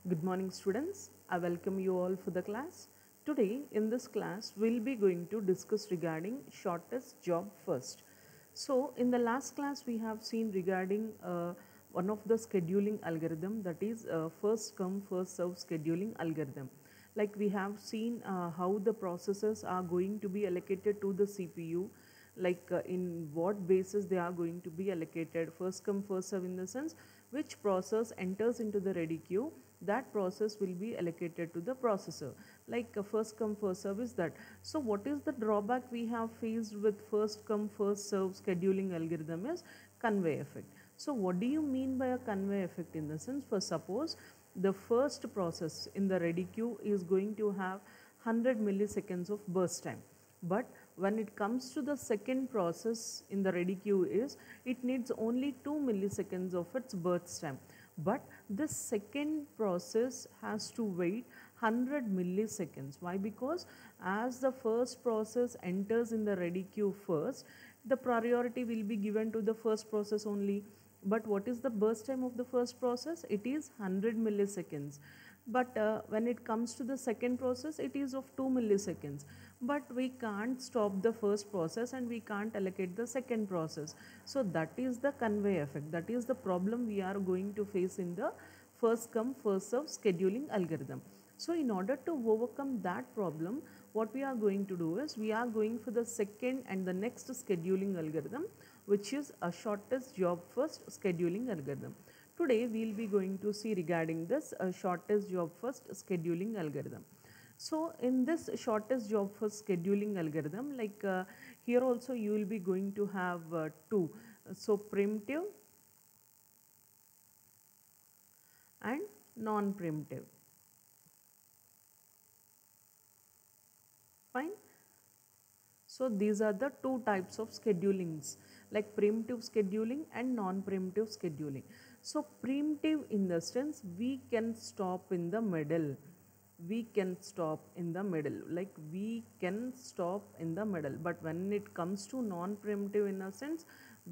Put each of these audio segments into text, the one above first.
Good morning students. I welcome you all for the class. Today in this class we'll be going to discuss regarding shortest job first. So in the last class we have seen regarding one of the scheduling algorithm, that is first come first serve scheduling algorithm. Like we have seen how the processes are going to be allocated to the CPU, like in what basis they are going to be allocated, first come first serve, in the sense which process enters into the ready queue, that process will be allocated to the processor, like first come first serve is that. So what is the drawback we have faced with first come first serve scheduling algorithm is conveyor effect. So what do you mean by a conveyor effect? In the sense, for suppose the first process in the ready queue is going to have 100 milliseconds of burst time, but when it comes to the second process in the ready queue is it needs only 2 milliseconds of its burst time, but this second process has to wait 100 milliseconds. Why? Because as the first process enters in the ready queue first, the priority will be given to the first process only. But what is the burst time of the first process? It is 100 milliseconds. But when it comes to the second process, it is of 2 milliseconds. But we can't stop the first process and we can't allocate the second process. So that is the conveyor effect. That is the problem we are going to face in the first come first serve scheduling algorithm. So in order to overcome that problem, what we are going to do is we are going for the second and the next scheduling algorithm, which is a shortest job first scheduling algorithm. Today we will be going to see regarding this shortest job first scheduling algorithm. So in this shortest job first scheduling algorithm, like here also you will be going to have two. So preemptive and non-preemptive. Fine. So these are the two types of schedulings, like preemptive scheduling and non-preemptive scheduling. So preemptive, in the sense we can stop in the middle. We can stop in the middle, like we can stop in the middle. But when it comes to non-preemptive, in a sense,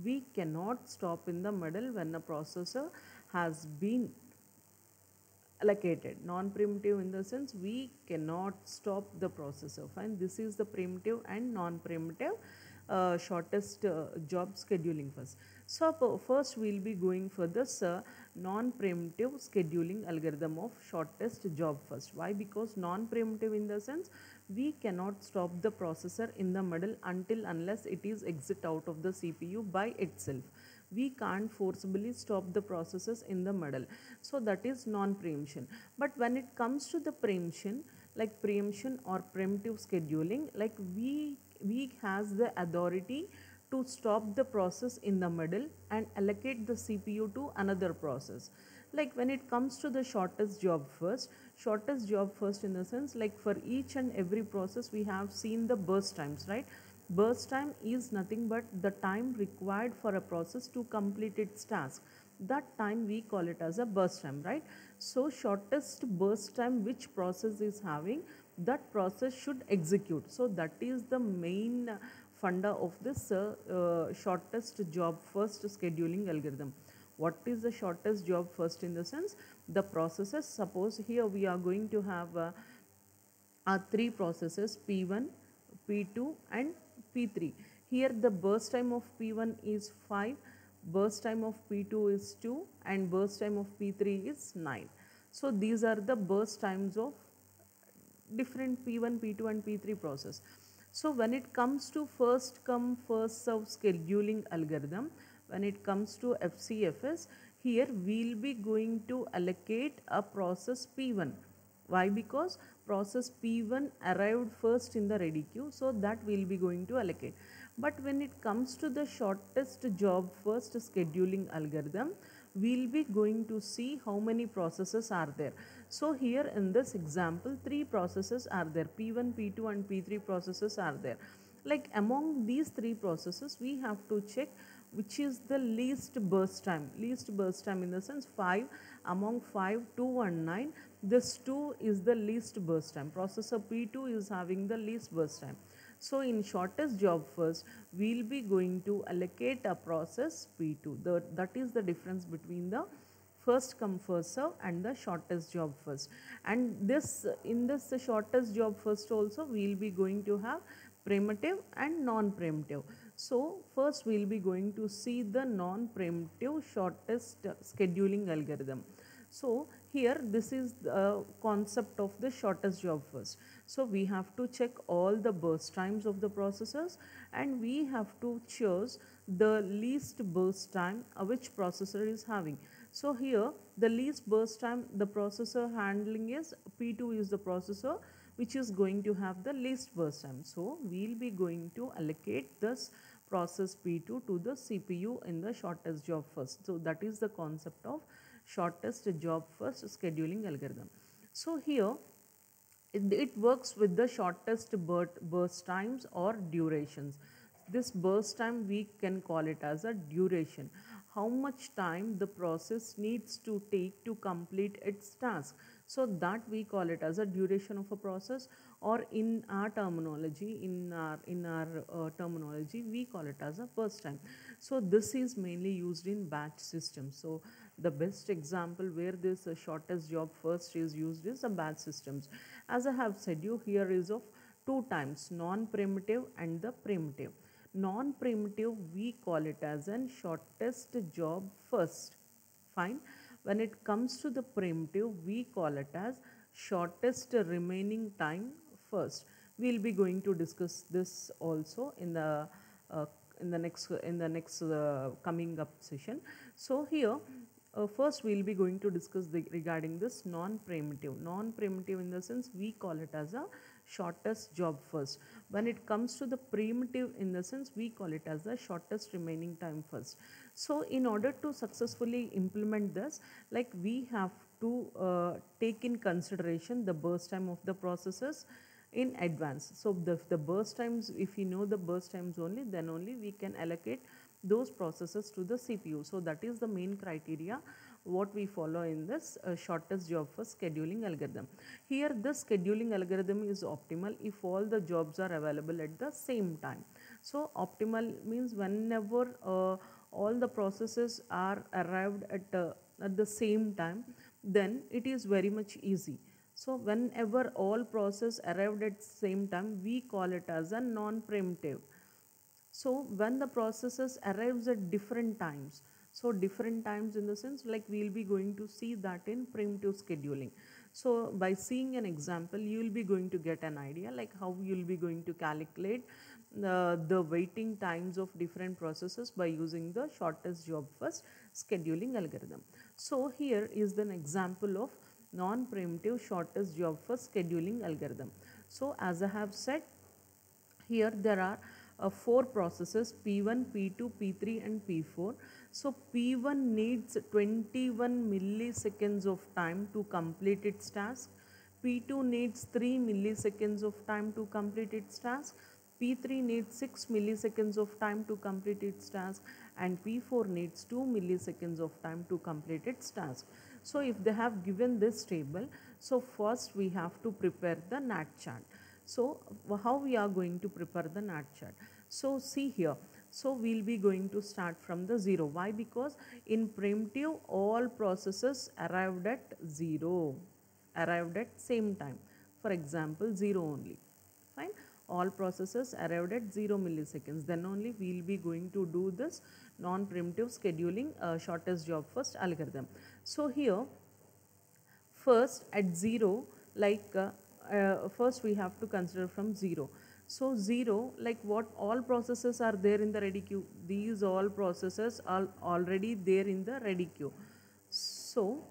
we cannot stop in the middle when a processor has been allocated. Non-preemptive, in the sense we cannot stop the processor. Fine. This is the preemptive and non-preemptive shortest job scheduling first. So first we will be going for this non-preemptive scheduling algorithm of shortest job first. Why? Because non-preemptive, in the sense we cannot stop the processor in the middle unless it is exit out of the CPU by itself. We can't forcibly stop the processes in the middle. So that is non-preemption. But when it comes to the preemption, like preemption or preemptive scheduling, like we has the authority to stop the process in the middle and allocate the CPU to another process. Like when it comes to the shortest job first, in the sense, like for each and every process we have seen the burst times, right? Burst time is nothing but the time required for a process to complete its task. That time we call it as a burst time, right? So shortest burst time which process is having, that process should execute. So that is the main funda of this shortest job first scheduling algorithm. What is the shortest job first? In the sense, the processes, suppose here we are going to have three processes, P1, P2 and P3. Here the burst time of P1 is 5, burst time of P2 is 2 and burst time of P3 is 9. So these are the burst times of different P1, P2 and P3 process. So when it comes to first come first serve scheduling algorithm, when it comes to FCFS, here we will be going to allocate a process P1. Why? Because process P1 arrived first in the ready queue, so that we will be going to allocate. But when it comes to the shortest job first scheduling algorithm, we will be going to see how many processes are there. So here in this example, 3 processes are there, P1, P2 and P3 processes are there. Like among these 3 processes, we have to check which is the least burst time. Least burst time, in the sense 5, among 5, 2 and 9, this 2 is the least burst time. Processor P2 is having the least burst time. So in shortest job first, we will be going to allocate a process P2. That is the difference between the first come first serve and the shortest job first. And this in this shortest job first also we will be going to have preemptive and non-preemptive. So first we will be going to see the non-preemptive shortest scheduling algorithm. So here this is the concept of the shortest job first. So we have to check all the burst times of the processors, and we have to choose the least burst time which processor is having. So here the least burst time the processor handling is P2 is the processor which is going to have the least burst time. So we will be going to allocate this process P2 to the CPU in the shortest job first. So that is the concept of shortest job first scheduling algorithm. So here it works with the shortest burst times or durations. This burst time we can call it as a duration. How much time the process needs to take to complete its task. So that we call it as a duration of a process, or in our terminology, terminology, we call it as a burst time. So this is mainly used in batch systems. So the best example where this shortest job first is used is the batch systems. As I have said you, here is of two times, non-preemptive and the preemptive. Non-preemptive we call it as an shortest job first. Fine. When it comes to the preemptive, we call it as shortest remaining time first. We will be going to discuss this also in the next coming up session. So here first we will be going to discuss regarding this non-preemptive. Non-preemptive in the sense we call it as a shortest job first. When it comes to the preemptive in the sense we call it as the shortest remaining time first. So in order to successfully implement this, like we have to take in consideration the burst time of the processes in advance. So the burst times, if we know the burst times only, then only we can allocate those processes to the CPU. So that is the main criteria what we follow in this shortest job first scheduling algorithm. Here this scheduling algorithm is optimal if all the jobs are available at the same time. So optimal means whenever all the processes are arrived at the same time, then it is very much easy. So whenever all process arrived at same time, we call it as a non-preemptive. So when the processes arrives at different times, so different times in the sense like we will be going to see that in preemptive scheduling. So by seeing an example, you will be going to get an idea like how you will be going to calculate the waiting times of different processes by using the shortest job first scheduling algorithm. So here is an example of non-preemptive shortest job first scheduling algorithm. So as I have said, here there are 4 processes P1, P2, P3 and P4. So P1 needs 21 milliseconds of time to complete its task. P2 needs 3 milliseconds of time to complete its task. P3 needs 6 milliseconds of time to complete its task, and P4 needs 2 milliseconds of time to complete its task. So if they have given this table, so first we have to prepare the NAT chart. So how we are going to prepare the NAT chart? So see here, so we'll be going to start from the 0. Why? Because in preemptive all processes arrived at 0, arrived at same time. For example, 0 only. Fine. All processes arrived at 0 milliseconds. Then only we will be going to do this non-preemptive scheduling shortest job first algorithm. So here first at 0, like first we have to consider from 0. So 0, like what all processes are there in the ready queue. These all processes are already there in the ready queue. So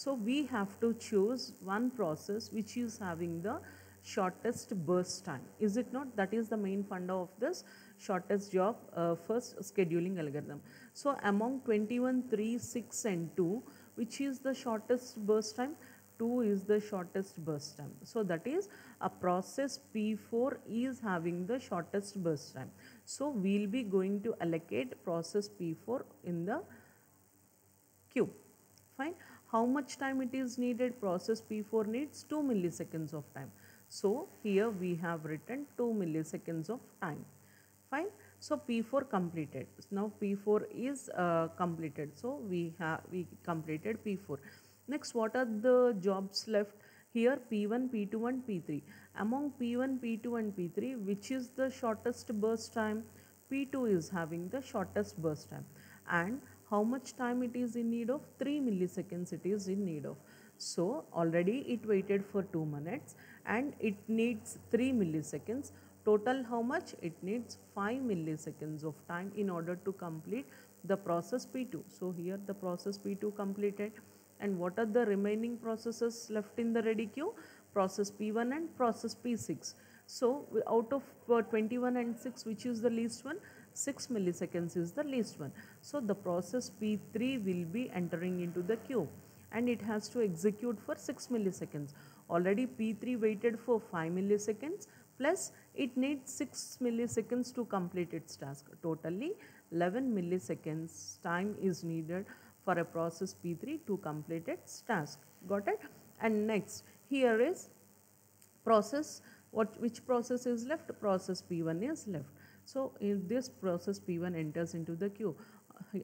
we have to choose one process which is having the shortest burst time. Is it not? That is the main funda of this shortest job first scheduling algorithm. So among 21, 3, 6 and 2, which is the shortest burst time? 2 is the shortest burst time. So that is a process P4 is having the shortest burst time. So we will be going to allocate process P4 in the queue. Fine. How much time it is needed? Process P4 needs 2 milliseconds of time. So here we have written 2 milliseconds of time. Fine. So P4 completed. Now P4 is completed. So we completed P4. Next, what are the jobs left? Here P1, P2 and P3. Among P1, P2 and P3, which is the shortest burst time? P2 is having the shortest burst time. And how much time it is in need of? 3 milliseconds it is in need of. So already it waited for 2 minutes and it needs 3 milliseconds. Total how much? It needs 5 milliseconds of time in order to complete the process P2. So here the process P2 completed. And what are the remaining processes left in the ready queue? Process P1 and process P6. So out of 21 and 6, which is the least one? 6 milliseconds is the least one. So the process P3 will be entering into the queue and it has to execute for 6 milliseconds. Already P3 waited for 5 milliseconds plus it needs 6 milliseconds to complete its task. Totally 11 milliseconds time is needed for a process P3 to complete its task. Got it? And next, here is process, which process is left? Process P1 is left. So if this process P1 enters into the queue,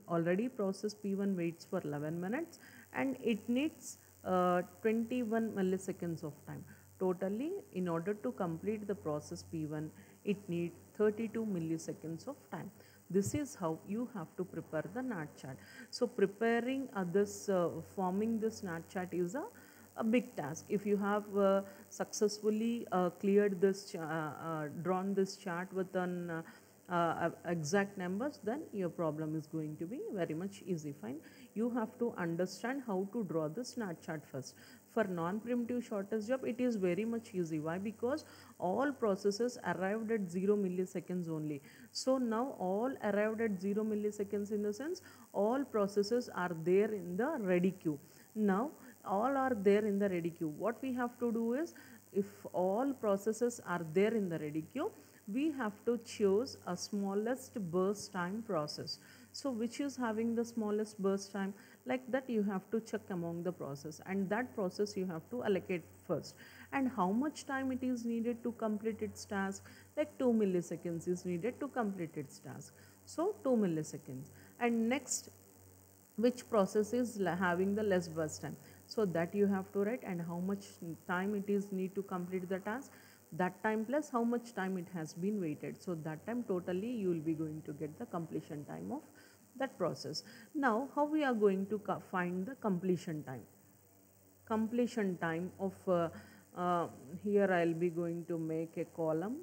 already process P1 waits for 11 minutes and it needs 21 milliseconds of time. Totally, in order to complete the process P1, it needs 32 milliseconds of time. This is how you have to prepare the NAT chart. So preparing forming this NAT chart is a big task. If you have successfully cleared this, drawn this chart with an exact numbers, then your problem is going to be very much easy. Fine. You have to understand how to draw the SNAT chart first. For non-primitive shortest job, it is very much easy. Why? Because all processes arrived at 0 milliseconds only. So now all arrived at 0 milliseconds, in the sense all processes are there in the ready queue. Now all are there in the ready queue. What we have to do is, if all processes are there in the ready queue, we have to choose a smallest burst time process. So which is having the smallest burst time? Like that you have to check among the process, and that process you have to allocate first. And how much time it is needed to complete its task? Like 2 milliseconds is needed to complete its task. So 2 milliseconds. And next, which process is having the less burst time? So that you have to write, and how much time it is need to complete the task, that time plus how much time it has been waited. So that time totally you will be going to get the completion time of that process. Now how we are going to find the completion time? Completion time of here I will be going to make a column.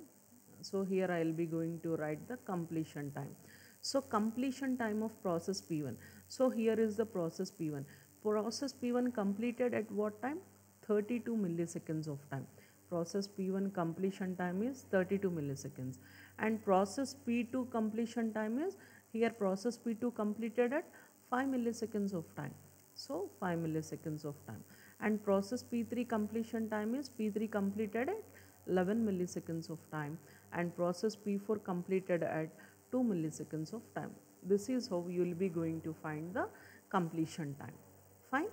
So here I will be going to write the completion time. So completion time of process P1. So here is the process P1. Process P1 completed at what time? 32 milliseconds of time. Process P1 completion time is 32 milliseconds. And process P2 completion time is, here process P2 completed at 5 milliseconds of time. So 5 milliseconds of time. And process P3 completion time is, P3 completed at 11 milliseconds of time. And process P4 completed at 2 milliseconds of time. This is how you will be going to find the completion time. Fine.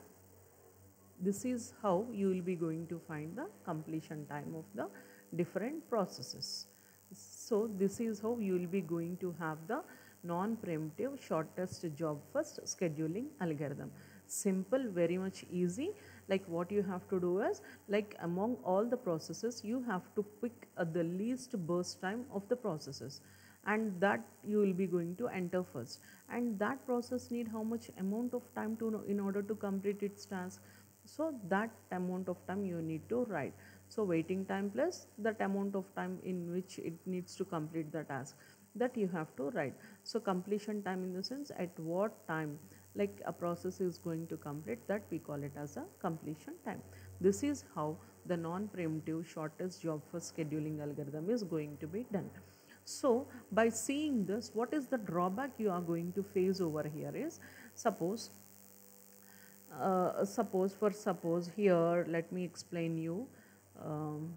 This is how you will be going to find the completion time of the different processes. So this is how you will be going to have the non-preemptive shortest job first scheduling algorithm. Simple, very much easy. Like what you have to do is, like among all the processes, you have to pick the least burst time of the processes, and that you will be going to enter first. And that process need how much amount of time to in order to complete its task. So that amount of time you need to write. So waiting time plus that amount of time in which it needs to complete the task, that you have to write. So completion time, in the sense at what time like a process is going to complete, that we call it as a completion time. This is how the non-preemptive shortest job first scheduling algorithm is going to be done. So by seeing this, what is the drawback you are going to face over here is, suppose here, let me explain you. um,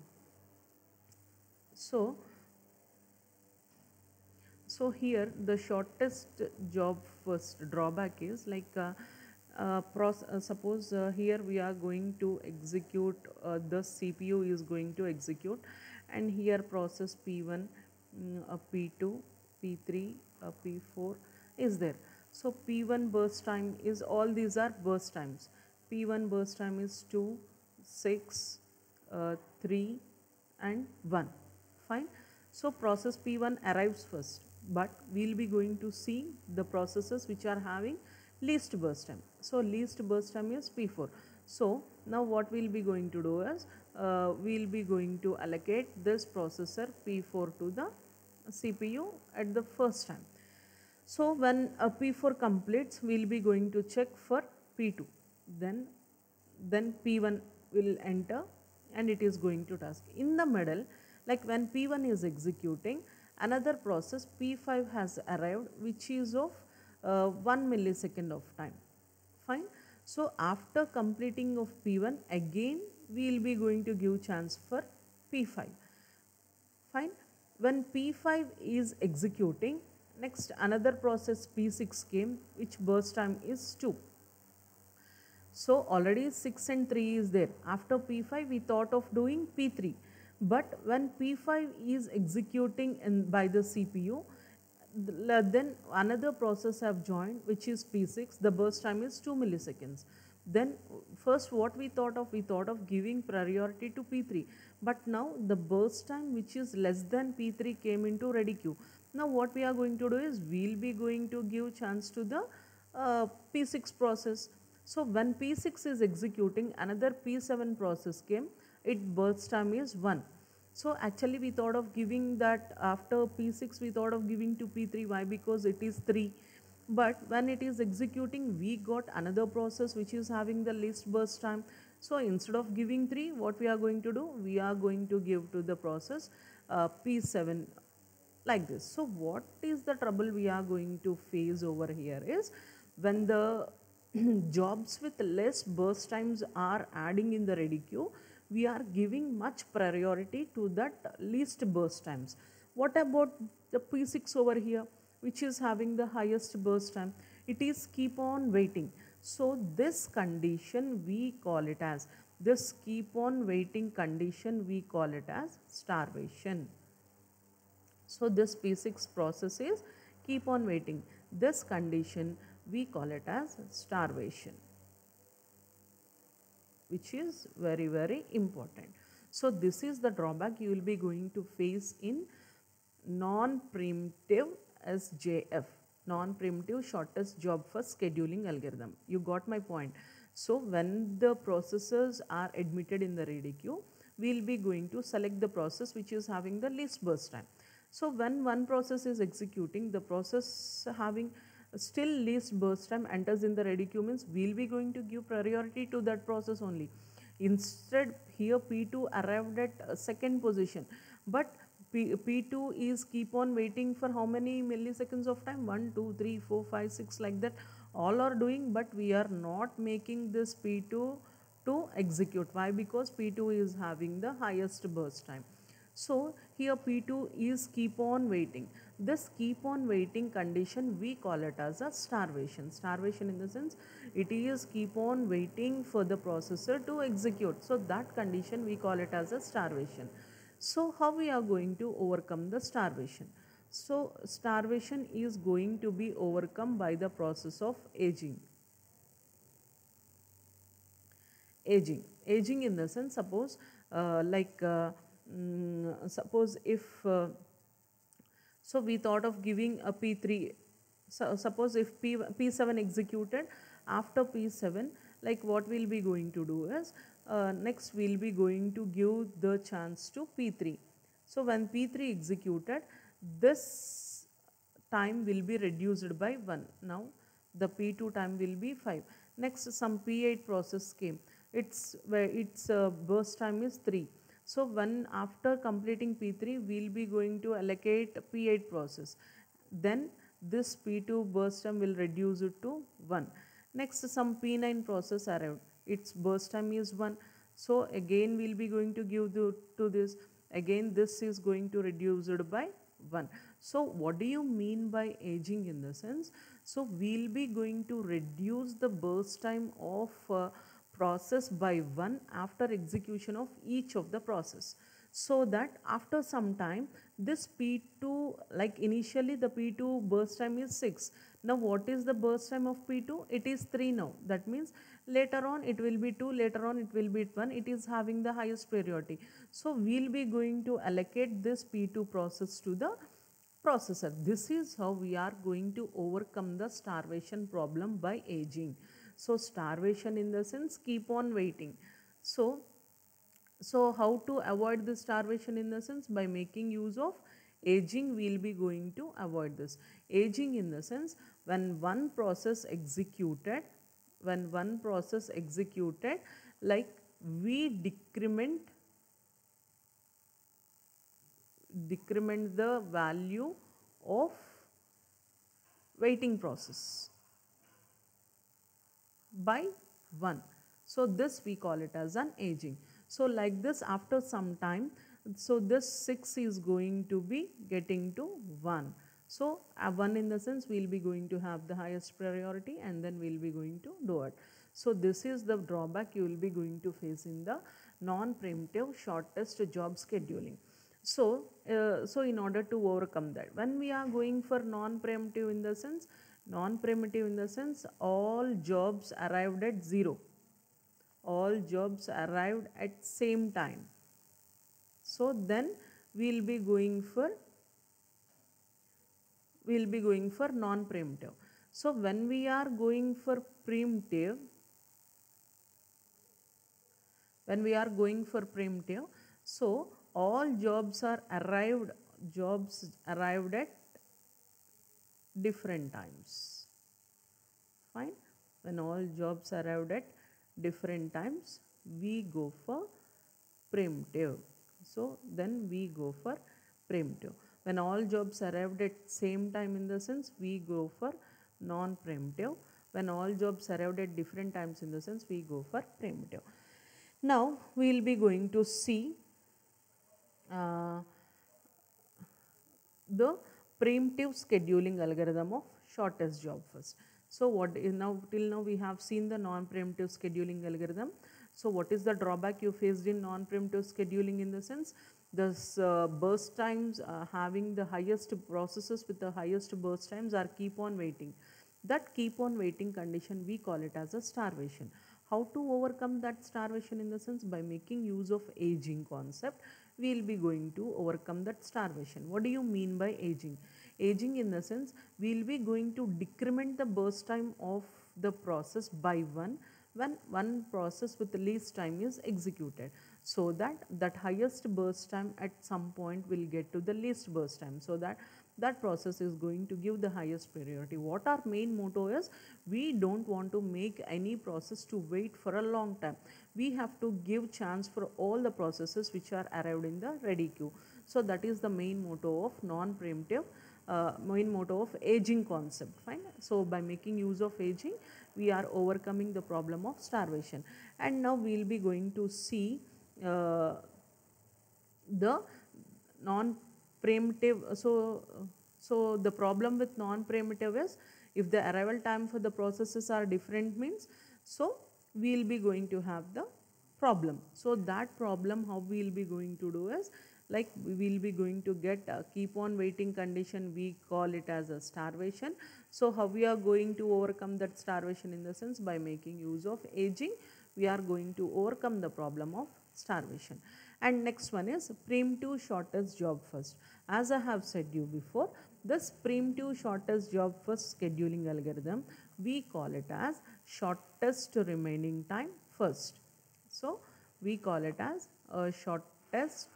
so so here the shortest job first drawback is like suppose here we are going to execute, the CPU is going to execute, and here process P1, P2 P3, P4 is there. So P1 burst time is, all these are burst times. P1 burst time is 2, 6, 3 and 1. Fine. So process P1 arrives first, but we'll be going to see the processes which are having least burst time. So least burst time is P4. So now what we'll be going to do is, we'll be going to allocate this processor P4 to the CPU at the first time. So when a P4 completes, we'll be going to check for P2. Then P1 will enter and it is going to task. In the middle, like when P1 is executing, another process P5 has arrived, which is of 1 millisecond of time. Fine. So after completing of P1, again we will be going to give chance for P5. Fine. When P5 is executing, next another process P6 came, which burst time is 2. So already 6 and 3 is there. After P5 we thought of doing P3, but when P5 is executing by the CPU, then another process have joined, which is P6. The burst time is 2 milliseconds. Then first what we thought of giving priority to P3, but now the burst time which is less than P3 came into ready queue. Now what we are going to do is, we'll be going to give chance to the P6 process. So when P6 is executing, another P7 process came, its burst time is 1. So actually we thought of giving that after P6, we thought of giving to P3. Why? Because it is 3. But when it is executing, we got another process which is having the least burst time. So instead of giving 3, what we are going to do? We are going to give to the process P7 like this. So what is the trouble we are going to face over here is, when the jobs with less burst times are adding in the ready queue, we are giving much priority to that least burst times. What about the P6 over here, which is having the highest burst time? It is keep on waiting. So this condition we call it as, this keep on waiting condition we call it as starvation. So this P6 process is keep on waiting. This condition we call it as starvation, which is very, very important. So this is the drawback you will be going to face in non-preemptive SJF, non-preemptive shortest job first scheduling algorithm. You got my point. So when the processes are admitted in the ready queue, we will be going to select the process which is having the least burst time. So when one process is executing, the process having still least burst time enters in the ready queue, means we will be going to give priority to that process only. Instead, here P2 arrived at second position, but P2 is keep on waiting for how many milliseconds of time? 1, 2, 3, 4, 5, 6 like that. All are doing, but we are not making this P2 to execute. Why? Because P2 is having the highest burst time. So here P2 is keep on waiting. This keep on waiting condition we call it as a starvation. Starvation in the sense, it is keep on waiting for the processor to execute. So that condition we call it as a starvation. So how we are going to overcome the starvation? So starvation is going to be overcome by the process of aging. Aging in the sense, suppose suppose if so we thought of giving a P3. So suppose if P7 executed, after P7, like what we'll be going to do is, next we'll be going to give the chance to P3. So when P3 executed, this time will be reduced by 1. Now the P2 time will be 5. Next some P8 process came. Its burst time is 3. So when after completing P3, we'll be going to allocate P8 process. Then this P2 burst time will reduce it to 1. Next some P9 process arrived. Its burst time is 1. So again we'll be going to give to this. Again this is going to reduce it by 1. So what do you mean by aging in the sense? So we'll be going to reduce the burst time of process by 1 after execution of each of the process. so that after some time this P2, like initially the P2 burst time is 6. Now what is the burst time of P2? It is 3 now. That means later on it will be 2, later on it will be 1. It is having the highest priority. So we'll be going to allocate this P2 process to the processor. This is how we are going to overcome the starvation problem by aging. So starvation in the sense keep on waiting. So how to avoid the starvation in the sense? By making use of aging, we will be going to avoid this. Aging in the sense, when one process executed, like we decrement the value of waiting process by 1. So this we call it as an aging. So like this, after some time, so this 6 is going to be getting to 1. So 1 in the sense we will be going to have the highest priority, and then we will be going to do it. So this is the drawback you will be going to face in the non-preemptive shortest job scheduling. So, in order to overcome that, when we are going for non-preemptive in the sense, all jobs arrived at 0. All jobs arrived at same time. So then we will be going for non-preemptive. So when we are going for preemptive, so all jobs arrived at different times. Fine. When all jobs arrived at different times, we go for preemptive. So then we go for preemptive. When all jobs arrived at same time in the sense, we go for non-preemptive. When all jobs arrived at different times in the sense, we go for preemptive. Now we will be going to see the preemptive scheduling algorithm of shortest job first. So what is now, till now we have seen the non-preemptive scheduling algorithm. So what is the drawback you faced in non-preemptive scheduling in the sense? This burst times having the highest processes with the highest burst times are keep on waiting. That keep on waiting condition we call it as a starvation. How to overcome that starvation in the sense? By making use of aging concept, we will be going to overcome that starvation. What do you mean by aging? Aging in the sense, we will be going to decrement the burst time of the process by 1 when one process with the least time is executed, so that highest burst time at some point will get to the least burst time, so that process is going to give the highest priority. What our main motto is, we don't want to make any process to wait for a long time. We have to give chance for all the processes which are arrived in the ready queue. So that is the main motto of non-preemptive, main motto of aging concept. Fine. So by making use of aging, we are overcoming the problem of starvation. And now we will be going to see the non-preemptive. So the problem with non-preemptive is, if the arrival time for the processes are different means, so we will be going to have the problem. So that problem, how we will be going to do is, like we will be going to get a keep on waiting condition, we call it as a starvation. So how we are going to overcome that starvation in the sense? By making use of aging, we are going to overcome the problem of starvation. And next one is preemptive shortest job first. As I have said you before, this preemptive shortest job first scheduling algorithm, we call it as shortest remaining time first. So we call it as a shortest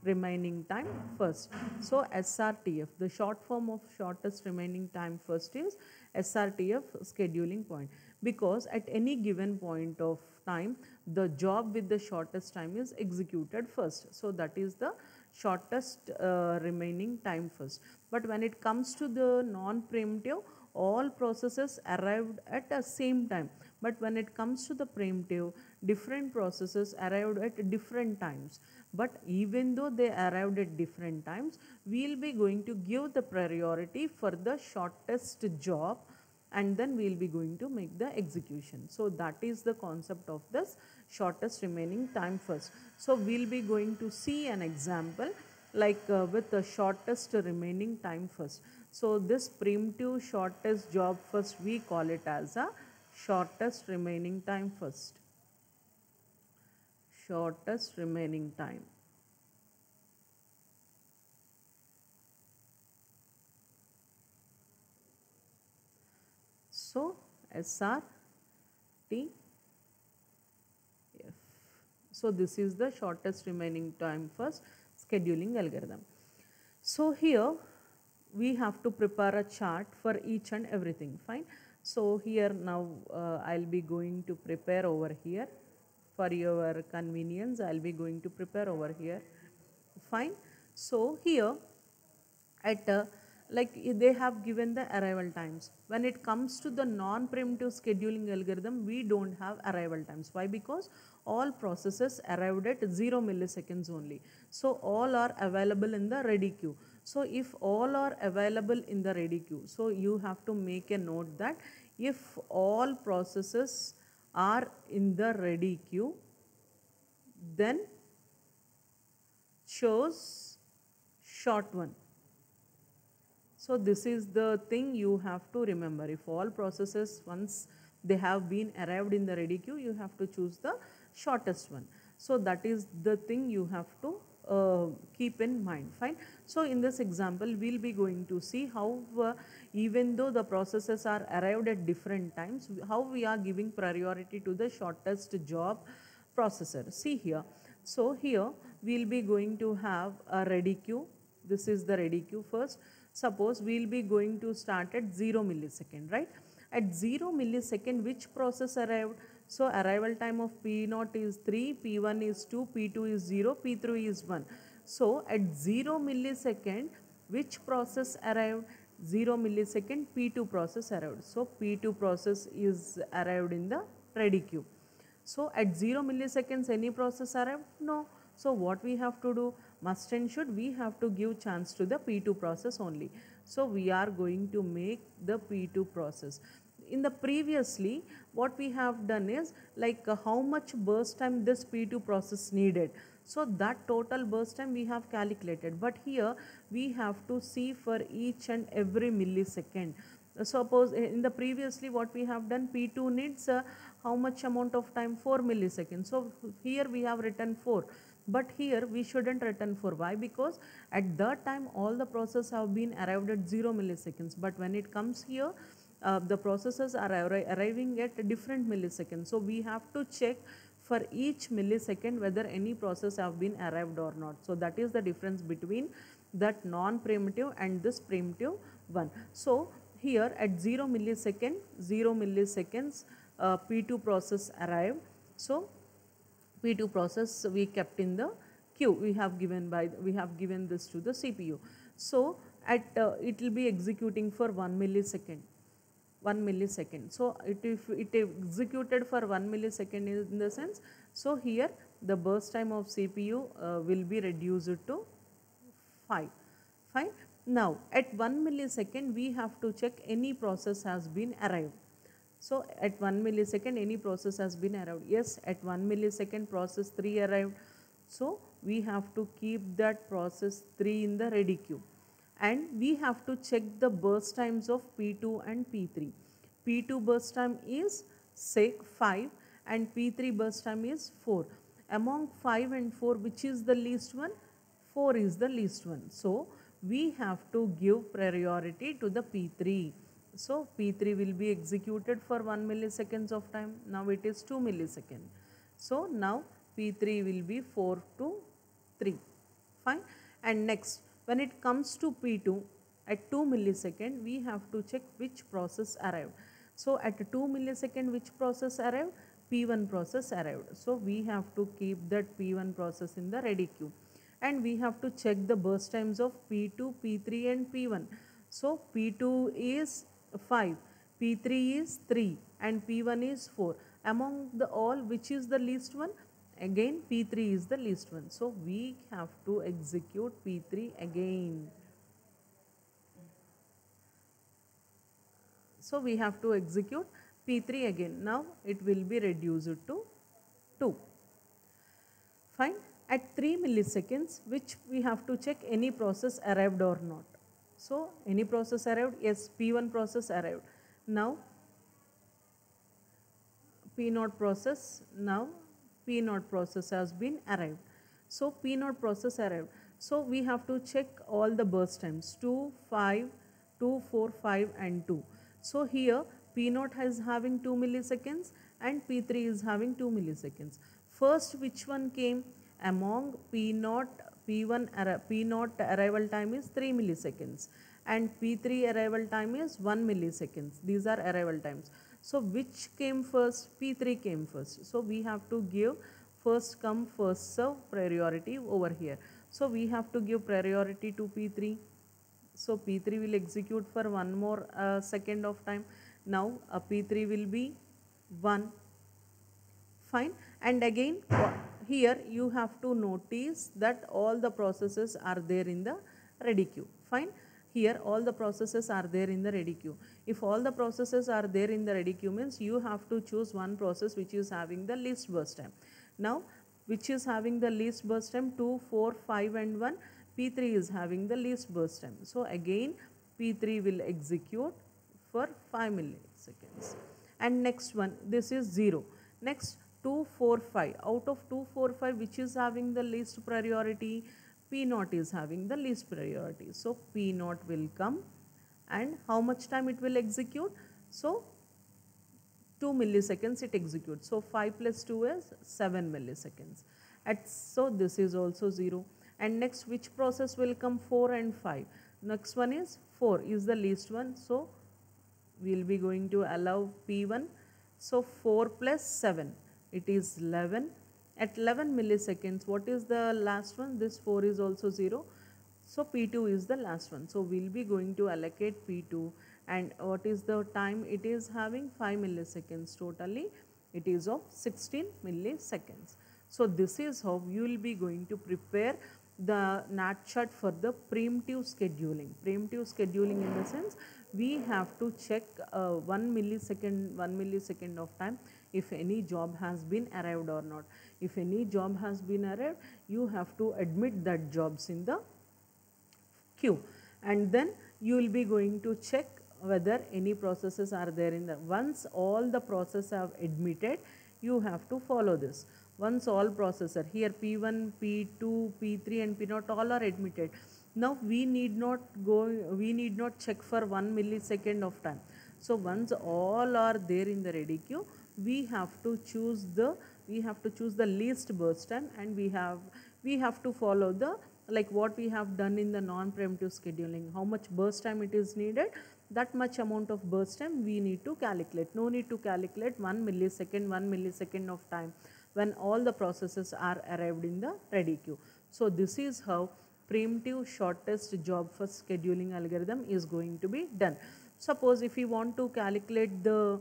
remaining time first. So SRTF, the short form of shortest remaining time first is SRTF scheduling point, because at any given point of time, the job with the shortest time is executed first. So that is the shortest remaining time first. But when it comes to the non-preemptive, all processes arrived at the same time. But when it comes to the preemptive, different processes arrived at different times. But even though they arrived at different times, we will be going to give the priority for the shortest job and then we will be going to make the execution. So that is the concept of this shortest remaining time first. So we will be going to see an example like with the shortest remaining time first. So this primitive shortest job first, we call it as a shortest remaining time first. Shortest remaining time. So SRTF. So this is the shortest remaining time first scheduling algorithm. So here we have to prepare a chart for each and everything. Fine. So here now I'll be going to prepare over here for your convenience. I'll be going to prepare over here. Fine. So here at like they have given the arrival times. When it comes to the non-primitive scheduling algorithm, we don't have arrival times. Why? Because all processes arrived at 0 milliseconds only. So all are available in the ready queue. So if all are available in the ready queue, so you have to make a note that if all processes are in the ready queue, then shows short one. So this is the thing you have to remember. If all processes once they have been arrived in the ready queue, you have to choose the shortest one. So that is the thing you have to keep in mind. Fine. So in this example, we'll be going to see how even though the processes are arrived at different times, how we are giving priority to the shortest job processor. See here. So here we'll be going to have a ready queue. This is the ready queue first. Suppose we will be going to start at 0 millisecond, right? At 0 millisecond, which process arrived? So arrival time of P0 is 3, P1 is 2, P2 is 0, P3 is 1. So at 0 millisecond, which process arrived? 0 millisecond, P2 process arrived. So P2 process is arrived in the ready queue. So at 0 milliseconds, any process arrived? No. So what we have to do? Must and should, we have to give chance to the P2 process only. So we are going to make the P2 process. In the previously, what we have done is like how much burst time this P2 process needed. So that total burst time we have calculated. But here we have to see for each and every millisecond. Suppose in the previously what we have done, P2 needs how much amount of time? 4 milliseconds. So here we have written 4. But here we shouldn't written 4. Why? Because at that time all the processes have been arrived at 0 milliseconds. But when it comes here, the processes are arriving at different milliseconds. So we have to check for each millisecond whether any process have been arrived or not. So that is the difference between that non-primitive and this primitive one. So here at 0 milliseconds, P2 process arrived. So P2 process we kept in the queue. We have given this to the CPU. So at it will be executing for 1 millisecond. 1 millisecond. So if it executed for 1 millisecond in the sense, so here the burst time of CPU will be reduced to 5. Fine. Now at 1 millisecond we have to check any process has been arrived. So at 1 millisecond any process has been arrived. Yes, at 1 millisecond process 3 arrived. So we have to keep that process 3 in the ready queue. And we have to check the burst times of P2 and P3. P2 burst time is say 5 and P3 burst time is 4. Among 5 and 4, which is the least one? 4 is the least one. So we have to give priority to the P3. So P3 will be executed for 1 milliseconds of time. Now it is 2 milliseconds. So now P3 will be 4 to 3. Fine. And next, when it comes to P2 at 2 millisecond, we have to check which process arrived. So at 2 millisecond, which process arrived? P1 process arrived. So we have to keep that P1 process in the ready queue. And we have to check the burst times of P2, P3 and P1. So P2 is 5, P3 is 3 and P1 is 4. Among the all, which is the least one? Again P3 is the least one. So we have to execute P3 again. So we have to execute P3 again. Now it will be reduced to 2. Fine. At 3 milliseconds, which we have to check any process arrived or not. So any process arrived? Yes, P1 process arrived. Now P0 process, now P0 process has been arrived. So P0 process arrived. So we have to check all the burst times 2, 5, 2, 4, 5 and 2. So here P0 is having 2 milliseconds and P3 is having 2 milliseconds. First, which one came among P0, P1, P0 arrival time is 3 milliseconds and P3 arrival time is 1 milliseconds. These are arrival times. So which came first? P3 came first. So we have to give first come first serve priority over here. So we have to give priority to P3. So P3 will execute for one more second of time. Now P3 will be 1. Fine. And again here you have to notice that all the processes are there in the ready queue. Fine. Here all the processes are there in the ready queue. If all the processes are there in the ready queue means you have to choose one process which is having the least burst time. Now which is having the least burst time? 2, 4, 5 and 1. P3 is having the least burst time. So again P3 will execute for 5 milliseconds. And next one, this is 0. Next 2, 4, 5. Out of 2, 4, 5 which is having the least priority? P0 is having the least priority. So P0 will come and how much time it will execute? So 2 milliseconds it executes. So 5 plus 2 is 7 milliseconds. So this is also 0. And next which process will come? 4 and 5. Next one is 4 is the least one. So we will be going to allow P1. So 4 plus 7 it is 11. At 11 milliseconds, what is the last one? This 4 is also 0. So P2 is the last one. So we'll be going to allocate P2 and what is the time? It is having 5 milliseconds totally. It is of 16 milliseconds. So this is how you will be going to prepare the NAT chart for the preemptive scheduling. Preemptive scheduling in the sense we have to check 1 millisecond of time if any job has been arrived or not. If any job has been arrived, you have to admit that jobs in the queue and then you will be going to check whether any processes are there in the. Once all the processes have admitted, you have to follow this. Once all processor here P1, P2, P3 and P0 all are admitted. Now we need not check for 1 millisecond of time. So once all are there in the ready queue, we have to choose the least burst time and we have to follow the like what we have done in the non-preemptive scheduling. How much burst time it is needed, that much amount of burst time we need to calculate. No need to calculate 1 millisecond of time when all the processes are arrived in the ready queue. So this is how preemptive shortest job first scheduling algorithm is going to be done. Suppose if we want to calculate the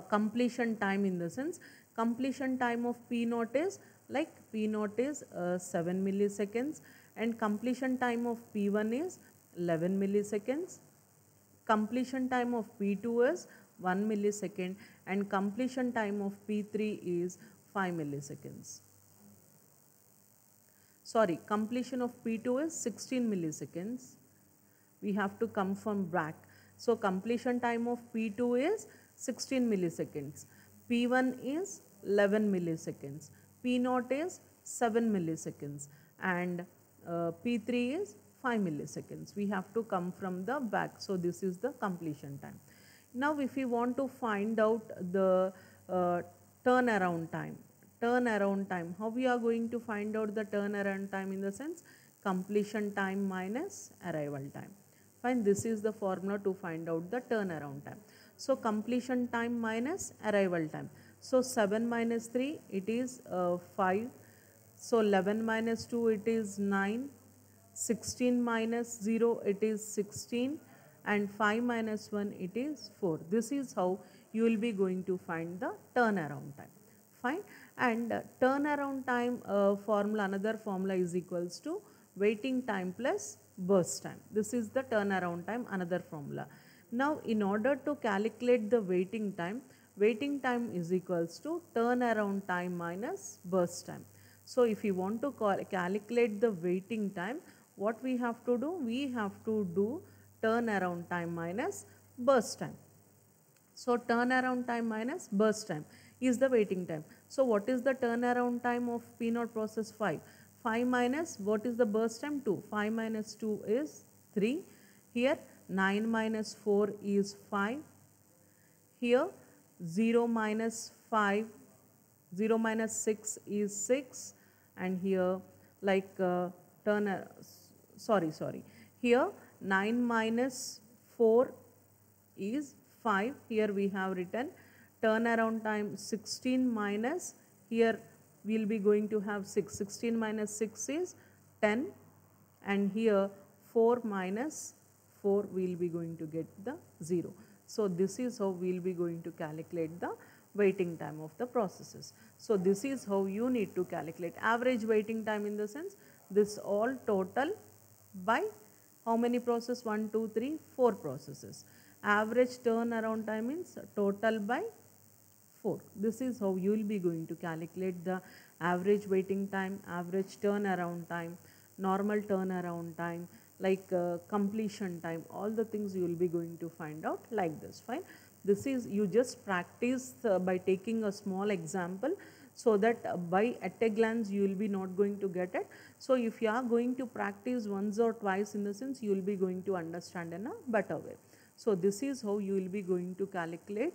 completion time, in the sense completion time of P0 is like P0 is 7 milliseconds and completion time of P1 is 11 milliseconds. Completion time of P2 is 1 millisecond and completion time of P3 is 5 milliseconds. Sorry, completion of P2 is 16 milliseconds. We have to come from back. So completion time of P2 is 16 milliseconds. P1 is 11 milliseconds. P0 is 7 milliseconds and P3 is 5 milliseconds. We have to come from the back. So this is the completion time. Now if we want to find out the turnaround time, how we are going to find out the turnaround time? In the sense completion time minus arrival time. Fine, this is the formula to find out the turnaround time. So completion time minus arrival time. So 7 minus 3 it is 5. So 11 minus 2 it is 9. 16 minus 0 it is 16 and 5 minus 1 it is 4. This is how you will be going to find the turnaround time. Fine. And turnaround time formula, another formula is equals to waiting time plus burst time. This is the turnaround time, another formula. Now in order to calculate the waiting time is equals to turnaround time minus burst time. So if you want to calculate the waiting time, what we have to do? We have to do turnaround time minus burst time. So turnaround time minus burst time is the waiting time. So what is the turnaround time of P naught process? 5. 5 minus what is the burst time? 2. 5 minus 2 is 3. Here 9 minus 4 is 5. Here 0 minus 5, 0 minus 6 is 6, and here like sorry, here 9 minus 4 is 5. Here we have written turnaround time 16 minus, here we will be going to have 6. 16 minus 6 is 10, and here 4 minus 4 we will be going to get the 0. So this is how we will be going to calculate the waiting time of the processes. So this is how you need to calculate average waiting time, in the sense this all total by how many processes? 1, 2, 3, 4 processes. Average turnaround time means total by 4. This is how you will be going to calculate the average waiting time, average turnaround time, normal turnaround time, like completion time, all the things you will be going to find out like this. Fine. This is, you just practice by taking a small example, so that by at a glance you will be not going to get it. So if you are going to practice once or twice, in the sense you will be going to understand in a better way. So this is how you will be going to calculate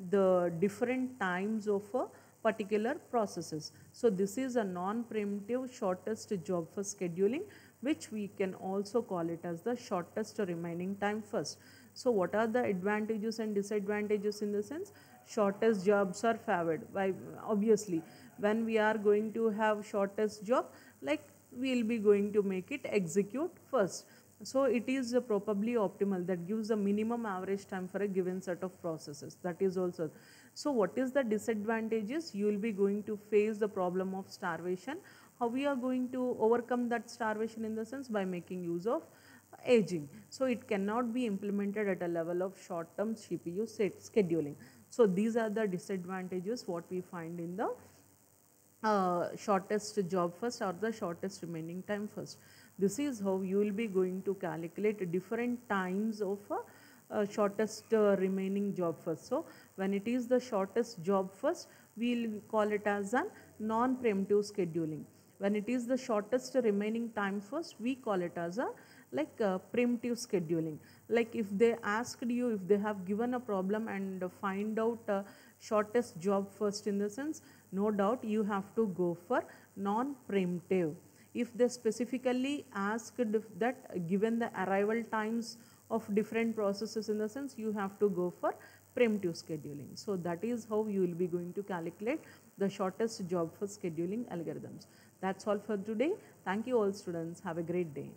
the different times of a particular processes. So this is a non-preemptive shortest job first scheduling, which we can also call it as the shortest remaining time first. So what are the advantages and disadvantages, in the sense shortest jobs are favored. Why? Obviously when we are going to have shortest job, like we will be going to make it execute first. So it is probably optimal, that gives the minimum average time for a given set of processes. That is also. So what is the disadvantages? You will be going to face the problem of starvation. How we are going to overcome that starvation, in the sense by making use of aging. So it cannot be implemented at a level of short term CPU scheduling. So these are the disadvantages what we find in the shortest job first or the shortest remaining time first. This is how you will be going to calculate different times of shortest remaining job first. So when it is the shortest job first, we will call it as a non-preemptive scheduling. When it is the shortest remaining time first, we call it as a preemptive scheduling. Like if they asked you, if they have given a problem and find out shortest job first, in the sense no doubt you have to go for non-preemptive. If they specifically asked that given the arrival times of different processes, in the sense you have to go for preemptive scheduling. So that is how you will be going to calculate the shortest job for scheduling algorithms. That's all for today. Thank you all students. Have a great day.